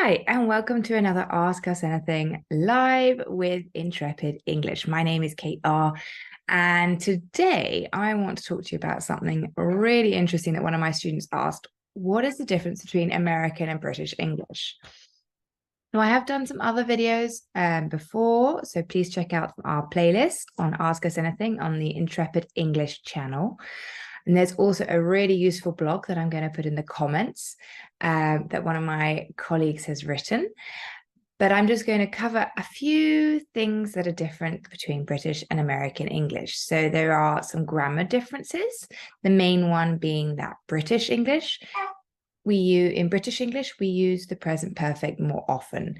Hi, and welcome to another Ask Us Anything live with Intrepid English. My name is Kate R. And today I want to talk to you about something really interesting that one of my students asked. What is the difference between American and British English? Now, I have done some other videos before, so please check out our playlist on Ask Us Anything on the Intrepid English channel. And there's also a really useful blog that I'm going to put in the comments that one of my colleagues has written. But I'm just going to cover a few things that are different between British and American English. So there are some grammar differences, the main one being that British English, in British English, we use the present perfect more often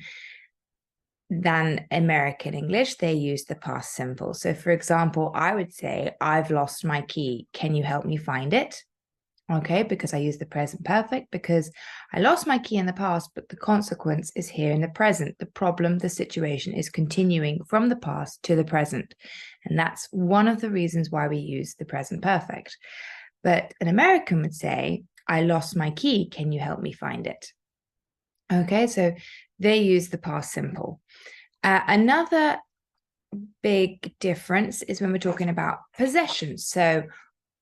than American English. They use the past simple. So for example, I would say, I've lost my key. Can you help me find it? Okay, because I use the present perfect because I lost my key in the past, but the consequence is here in the present. The problem, the situation is continuing from the past to the present. And that's one of the reasons why we use the present perfect. But an American would say, I lost my key. Can you help me find it? Okay, so they use the past simple. Another big difference is when we're talking about possessions. So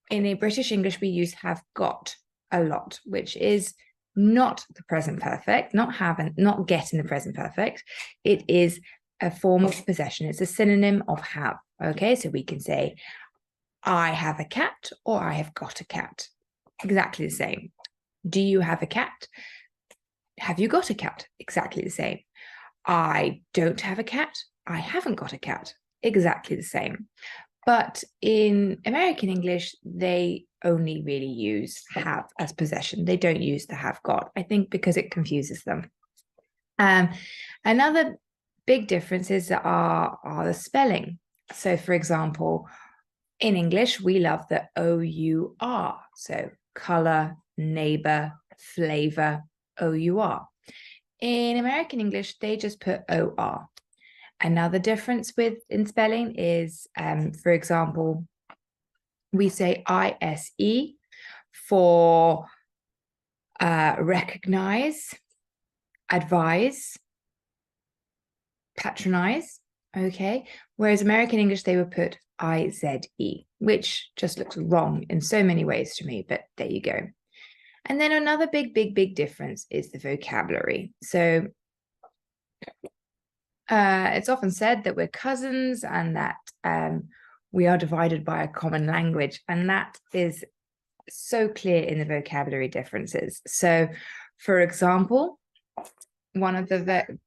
in a British English, we use have got a lot, which is not the present perfect, not have and not get in the present perfect. It is a form of possession. It's a synonym of have. Okay, so we can say, I have a cat or I have got a cat. Exactly the same. Do you have a cat? Have you got a cat? Exactly the same. I don't have a cat. I haven't got a cat. Exactly the same. But in American English, they only really use have as possession. They don't use the have got, I think, because it confuses them. Another big differences are the spelling. So, for example, in English, we love the O-U-R. So color, neighbor, flavor, O-U-R. In American English, they just put O-R. Another difference in spelling is, for example, we say I-S-E for recognize, advise, patronize, okay? Whereas American English, they would put I-Z-E, which just looks wrong in so many ways to me, but there you go. And then another big difference is the vocabulary. So it's often said that we're cousins and that we are divided by a common language. And that is so clear in the vocabulary differences. So, for example, one of the...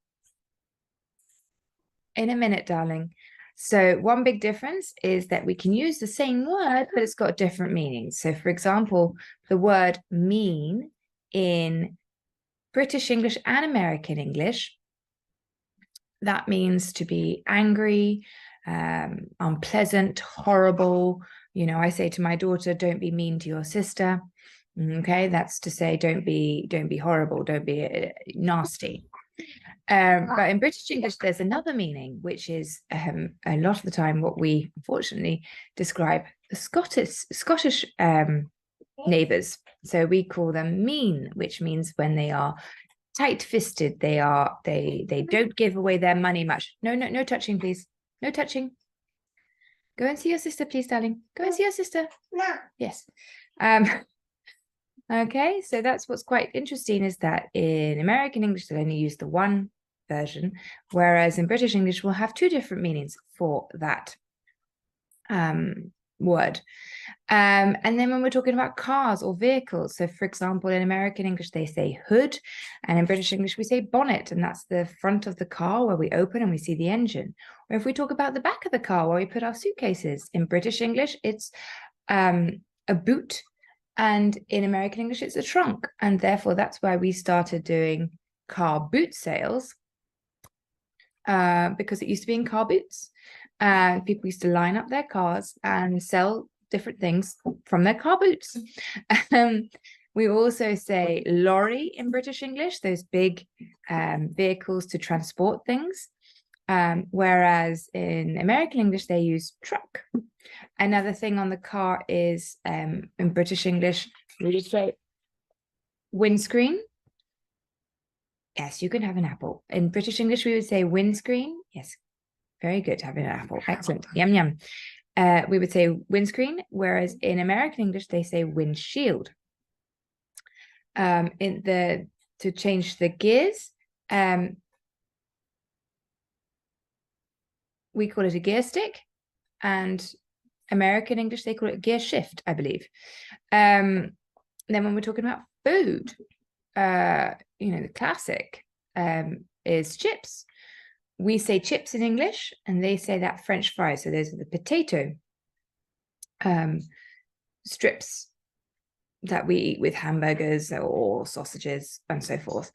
In a minute, darling. So one big difference is that we can use the same word, but it's got different meanings. So, for example, the word mean in British English and American English, that means to be angry, unpleasant, horrible. You know, I say to my daughter, don't be mean to your sister. Okay, that's to say, don't be horrible, don't be nasty. But in British English, there's another meaning, which is a lot of the time what we unfortunately describe the Scottish neighbours. So we call them mean, which means when they are tight-fisted, they don't give away their money much. No touching, please. No touching. Go and see your sister, please, darling. Go and see your sister. No. Yes. Okay, so that's what's quite interesting is that in American English, they only use the one version, whereas in British English, we'll have two different meanings for that word. And then when we're talking about cars or vehicles, so for example, in American English, they say hood, and in British English, we say bonnet, and that's the front of the car where we open and we see the engine. Or if we talk about the back of the car where we put our suitcases, in British English, it's a boot, and in American English, it's a trunk. And therefore, that's why we started doing car boot sales, because it used to be in car boots. And people used to line up their cars and sell different things from their car boots. We also say lorry in British English, those big vehicles to transport things. Whereas in American English, they use truck. Another thing on the car is in British English, we just say windscreen. Yes, you can have an apple. In British English, we would say windscreen. Yes, very good, having an apple. Excellent. Yum, yum. We would say windscreen, whereas in American English, they say windshield. To change the gears, we call it a gear stick, and American English, they call it gear shift, I believe. Then when we're talking about food, the classic is chips. We say chips in English, and they say that French fries. So those are the potato strips that we eat with hamburgers or sausages and so forth.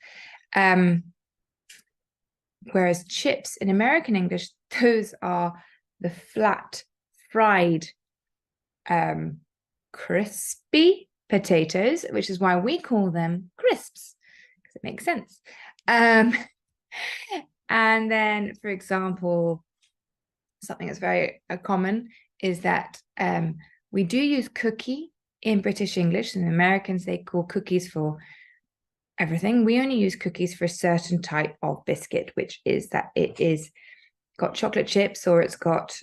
Whereas chips in American English, those are the flat, fried, crispy potatoes, which is why we call them crisps, because it makes sense. And then, for example, something that's very common is that we do use cookie in British English, and Americans, they call cookies for everything. We only use cookies for a certain type of biscuit, which is that it is got chocolate chips or it's got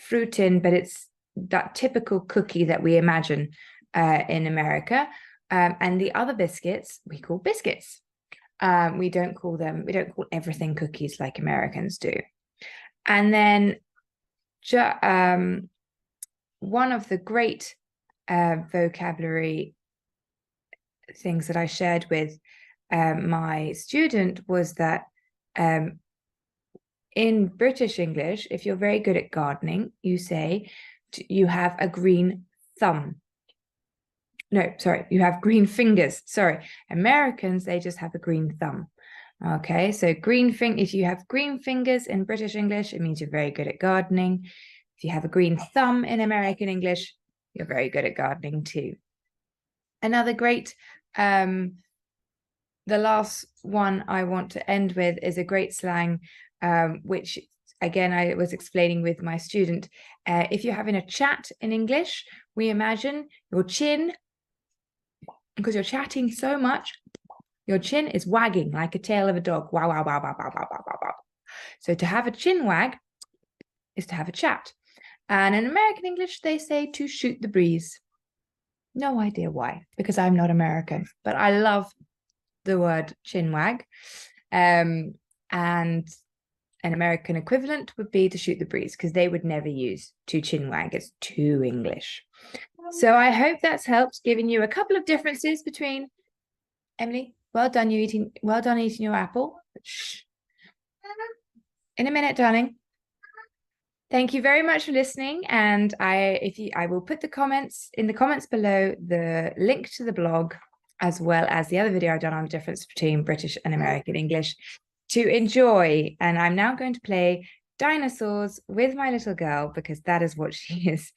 fruit in, but it's that typical cookie that we imagine in America. And the other biscuits we call biscuits. We don't call everything cookies like Americans do. And then one of the great vocabulary things that I shared with my student was that in British English, if you're very good at gardening, you say you have a green thumb. No, sorry, you have green fingers. Sorry, Americans, they just have a green thumb. Okay, so if you have green fingers in British English, it means you're very good at gardening. If you have a green thumb in American English, you're very good at gardening too. Another great, the last one I want to end with is a great slang, which again, I was explaining with my student. If you're having a chat in English, we imagine your chin, because you're chatting so much, your chin is wagging like a tail of a dog. Wow, wow, wow, wow, wow, wow, wow, wow. So to have a chin wag is to have a chat. And in American English, they say to shoot the breeze. No idea why, because I'm not American, but I love the word chin wag. And an American equivalent would be to shoot the breeze, because they would never use to chin wag. It's too English. So I hope that's helped, giving you a couple of differences between Emily. Well done, eating your apple. Shh. In a minute, darling. Thank you very much for listening. And I will put in the comments below the link to the blog, as well as the other video I've done on the difference between British and American English to enjoy. And I'm now going to play dinosaurs with my little girl, because that is what she is